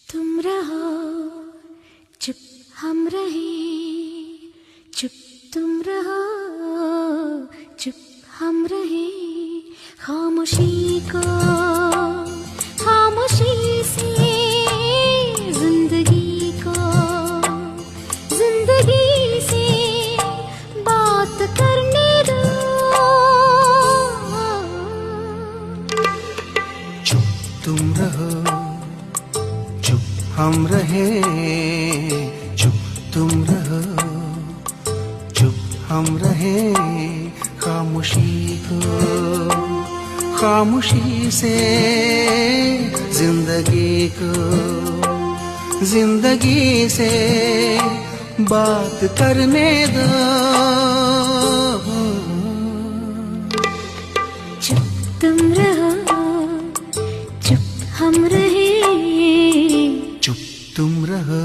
तुम रहो चुप हम रहे, चुप तुम रहो चुप हम रहे। खामोशी को खामोशी से जिंदगी को जिंदगी से बात करने दो। चुप तुम रहो चुप हम रहे, चुप तुम रहो चुप हम रहे। खामोशी को खामोशी से जिंदगी को जिंदगी से बात करने दो। चुप तुम रहो चुप हम रहे, चुप तुम रहो